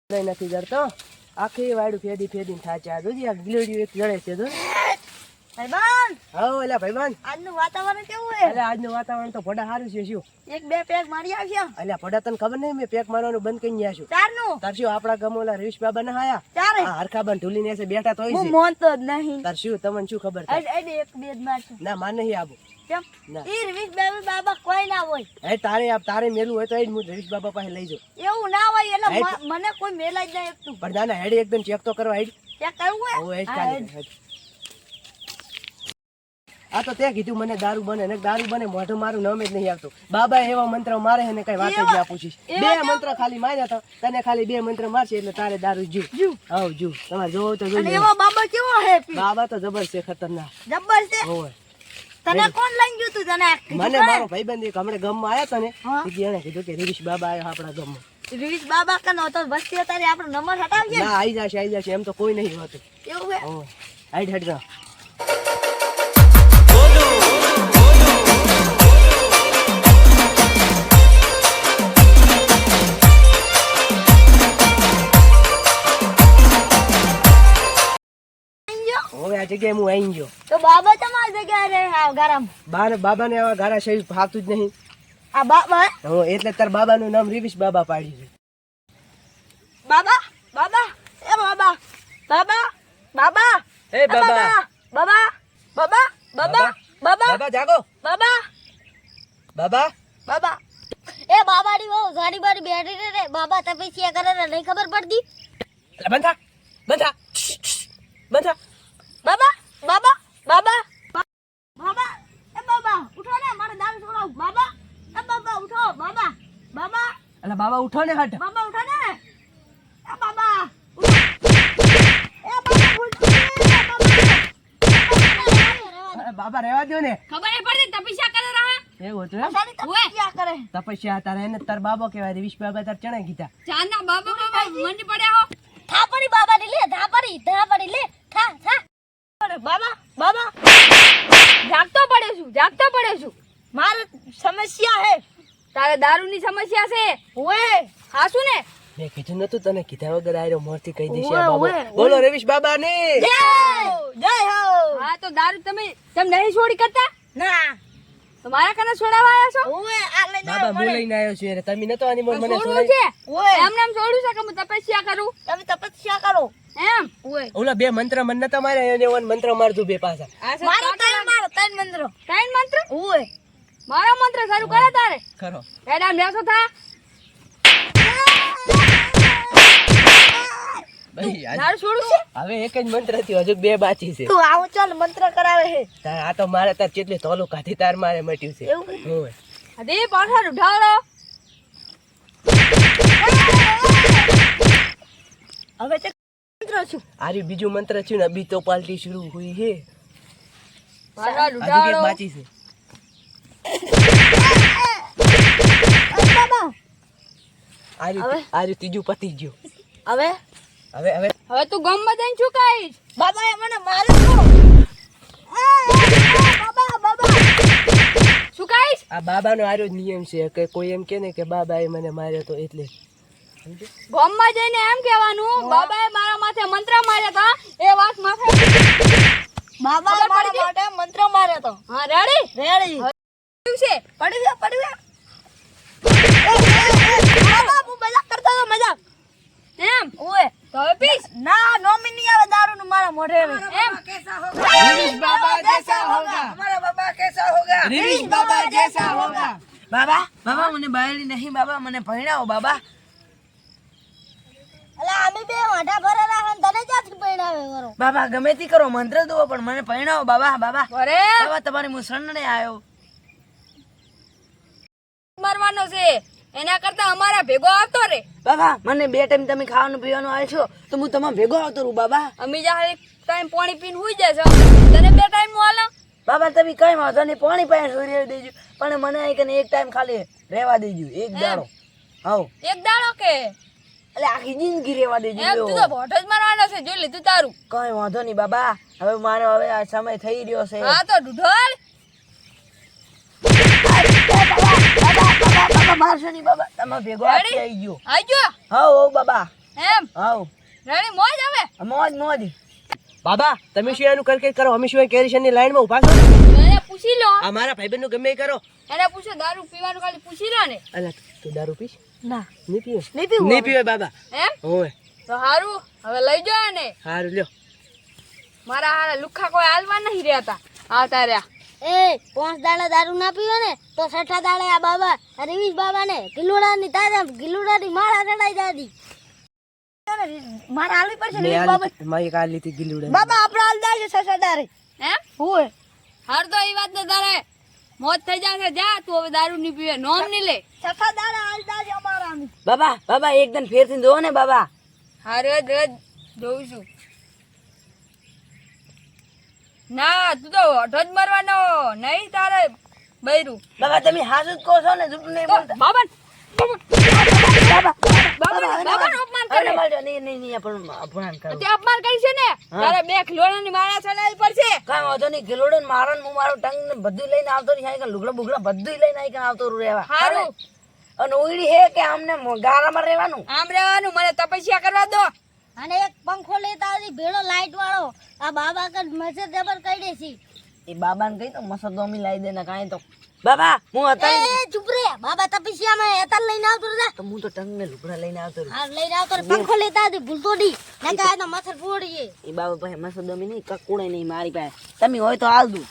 નથી જડતો આખી વાડું ફેદીને થાચે આ જોજી આ ગીલોડિયું એક જળે છે જો ભાઈબાન હા એલા ભાઈબાન આજનું વાતાવરણ કેવું છે? એટલે આજનું વાતાવરણ તો ભડા સારું છે શું એક બે પેક મારી આવશે એટલે ભડા તને ખબર નહીં મેં પેક મારવાનું બંધ કરી ગયા છું ચારનું તાર શું આપણા ગામોલા રવીશ બાબા ના આયા ચારે આ હરખાબાન ઢુલીને એસે બેઠા તો હું મોનતો જ નહીં તાર શું તમને શું ખબર છે એડે એક બે જ મારશું ના માર નહીં આવું કેમ ના. ઈ રવીશ બાબા કોઈ ના હોય એ તારે મેલું હોય તો એ જ હું રવીશ બાબા પાસે લઈ જાઉં એવું ના હોય એટલે મને કોઈ મેલા જ નહીં એકતું પણ ના હેડ એકદમ ચેક તો કરવા હેડ ચેક કરવું ઓ હોય હેડ ચાલે હેડ. આ તો તે કીધું મને દારૂ બને ને દારૂ બને મોઢું મારું નામ જ નહીં આવતું બાબા એવા મંત્ર મારે ને કઈ વાત જ ના પૂછીશ બે મંત્ર ખાલી માર્યા તો તને ખાલી બે મંત્ર મારશે એટલે તારે દારૂ જુ આવ જુ તમારે જોવો તો અને જોઈ એવો બાબા કેવો હે બાબા તો જબર છે ખતરનાક જબ્બર છે હોય તને કોણ લઈને ગયું તું તને મને મારો ભાઈબંધ એક હમણાં ગામમાં આવ્યા હતા ને હા. એટલે એને કીધું કે રવીશ બાબા આવ્યા આપણા ગામમાં રવીશ બાબા કનો તો વસ્તી તારે આપણો નંબર હટાવજે ના આવી જશે એમ તો કોઈ નહીં હોતું એવું હે ઓ હેડ હેડ ના હવે આ જગ્યાએ હું આવી ગયો તો બાબા તમારી જગ્યાએ રહે હા ગારામ બાબાને આવા ગારા શરીર ફાવતું જ નહીં આ બાબા હું એટલે તાર બાબાનું નામ રવીશ બાબા પાડ્યું છે બાબા બાબા એ બાબા બાબા બાબા એ બાબા બાબા બાબા બાબા બાબા બાબા જાગો બાબા બાબા બાબા એ બાબાડી બહુ ગાડી બાડી બેઠી રે બાબા તપસ્યા કરે ને નહીં ખબર પડતી બંધા બંધા બંધા બાબા બાબા બાબા બાબા એ બાબા ઉઠો ને મારે દારૂ છોડાવ બાબા એ બાબા ઉઠો બાબા બાબા અલા બાબા ઉઠો ને હટ બાબા ઉઠો ને એ બાબા ઉઠો. એ બાબા ઉઠો ને, બાબા રહેવા દો ને ખબર નહીં પડતી તપસ્યા કરે રહા એવું હતું એમ? સારી તપસ્યા કરે તપસ્યા તારે એને તાર બાબો કહેવાય રવીશ બાબા તાર ચણા કીધા ચાના બાબા બાબા મંડી પડ્યા હો થાપડી બાબા ની લે થાપડી લે થા થા બાબા બાબા જાગતો પડે છું મારે સમસ્યા હે તારે દારૂની સમસ્યા છે ઓએ હાસુ ને મેં કીધું નતું તને કીધા વગર આયરો મોરથી કહી દેશે ઓવે, આ બાબા ઓવે, બોલો રવીશ બાબા ને જય હો હા તો દારૂ તમે નહીં છોડી કરતા ના તો મારા કને છોડાવવા આવ્યા છો ઓએ આ લઈને બાબા હું લઈને આવ્યો છું યાર તમે નતો આની મને છોડવું છોડાય છે ઓએ એમ નામ છોડ્યું છે કે હું તપસ્યા કરું તમે તપસ્યા કરો એમ ઓએ ઓલા બે મંત્ર મન નતા મારે એને ઓન મંત્ર મારતું બે પાછા મારો ત્રણ મંત્ર ઓએ મારો મંત્ર શરૂ કરે તારે ખરો એડા મેસો થા ભાઈ દારૂ છોડું છે હવે એક જ મંત્ર થયો હજુ બે બાકી છે તું આવો ચાલ મંત્ર કરાવે છે આ તો મારે તાર ચેટલી તોલું કાઢી તાર મારે મટ્યું છે એવું હોય અદે પાછા ઉઠાડો હવે તે મંત્ર છું આરી બીજું મંત્ર છે ને અભી તો પાલટી શરૂ હુઈ હે પાછા હજુ એક ઉઠાડો બાકી છે બાબા આરી ત્રીજું પતી ગયું હવે હવે હવે તું ગામમાં જઈને શું કહીશ બાબા એ મને મારે બાબા શું કહીશ આ બાબાનો આરો જ નિયમ છે કે કોઈ એમ કે ને કે બાબાએ મને માર્યો તો એટલે ગામમાં જઈને એમ કહેવાનું બાબાએ મારા માથે મંત્ર માર્યા હતા એ વાત માથે બાબાએ મારા માથે મંત્ર માર્યા તો હા રેડી છે પડી જા બાબા હું મજાક કરતો હતો મજાક એમ ઓએ તો હવે પીસ ના નોમિની આવે દારૂ નું મારા મોઢે એમ રવીશ બાબા જૈસા હોગા हमारा बाबा कैसा होगा રવીશ બાબા જૈસા હોગા बाबा बाबा મને બાયડી નહીં બાબા મને ભણાવો બાબા અલા અમે બે વાઢા ભરેલા હન તને ક્યાંથી પૈણાવે વરો બાબા ગમે તે કરો મંત્ર દો પણ મને ભણાવો બાબા બાબા અરે બાબા તમારી હું શરણે આવ્યો મરવાનો છે એના કરતા અમારા ભેગો આવતો રે બાબા મને બે ટાઈમ તમે ખાવાનું પીવાનું આલશો તો હું તમારે ભેગો આવતો રહું બાબા અમે જા એક ટાઈમ પાણી પીને હુઈ જશે તને બે ટાઈમ વાલા બાબા તમે કઈ વાંધો નહીં પાણી પાણી સોરી દેજો પણ મને અહીં કને એક ટાઈમ ખાલી રહેવા દેજો એક દાડો આવ એક દાડો કે એટલે આખી જિંદગી રહેવા દેજો એમ તું તો ભોટ જ મારવાનો છે જો લીધું તારું કઈ વાંધો નહીં બાબા હવે મારો હવે આ સમય થઈ રહ્યો છે હા તો ઢૂઢોળ બાબા મારશો નહીં બાબા તમે ભેગો Ready? આવી ગયો આજો હા ઓ બાબા એમ આવ રેડી મોજ હવે મોજ મોજ બાબા તમે શું એનું કરકે કરો અમે શું કેરીશનની લાઈનમાં ઊભા છો એને પૂછી લો આ મારા ભાઈબંધનું ગમે એ કરો એને પૂછો દારૂ પીવાનું ખાલી પૂછી લો ને અલા તું દારૂ પીશ ના નહીં પીવે નહીં પીવું નહીં પીવે બાબા એમ ઓય તો હારું હવે લઈ જાઓ ને હારું લ્યો મારા હારા લુખા કોઈ હાલવા નહીં રહેતા આવતા રહ્યા એ 5 દાડા દારૂ ના પીવે ને તો 6 દાડે આ બાબા રવીશ બાબા ને ગિલુડાની તાજા ગિલુડાની માળા ચડાઈ દાદી મારે હાલવી પડશે મેં ને આ બાબા લીધી- મારી કાલ લીધી ગિલ્લુડા બાબા આપણે હાલ દાજો સસાદારે એમ હોય હાર તો એ વાત ને તારે મોત થઈ જશે જા તું હવે દારૂ નહીં પીવે નોમ નહીં લે સસાદારે હાલ દાજો અમારા બાબા બાબા એકદમ ફેરથી દો ને બાબા હા રોજ રોજ જોઉં છું ના તું તો ઓઢો જ મરવાનો નહીં તારે બૈરું બાબા તમે હાસુ જ કહો છો ને જૂઠું નહીં બોલતા બાબા બાબા બાબાનું અપમાન કરે નહીં નહીં નહીં અપમાન કરો તે અપમાન કરી છે ને તારે બે ખિલોણાની માળા ચડાવવી પડશે કાંઈ વાંધો નહીં ગિલોડે ને મારો ને હું મારો ટંગ ને બધું લઈને આવતો રહી સાયકલ લુગડા બુગડા બધું લઈને આવી આવતો રહેવા હારું અને ઉઈડી હે કે આમને ગારામાં રહેવાનું આમ રહેવાનું મને તપસ્યા કરવા દો અને એક પંખો લેતા આવી ભેળો લાઈટ વાળો આ બાબા કર મસે જબર કરી દેસી એ બાબાને કહી તો મસદ અમી લાવી દે ને કાંઈ તો બાબા હું હતા એ ચૂપ રે બાબા તપસ્યામાં એતાર લઈને આવતો રે તો હું તો ટંગ ને લુગડા લઈને આવતો રહ્યો આ લઈને આવતો રે પંખો લેતા આવી ભૂલતો ડી નકા એનો મચ્છર ફોડીએ એ બાબા પાસે મસદ અમી નહીં કકુડે નહીં મારી પાસે તમે હોય તો હાલ દઉં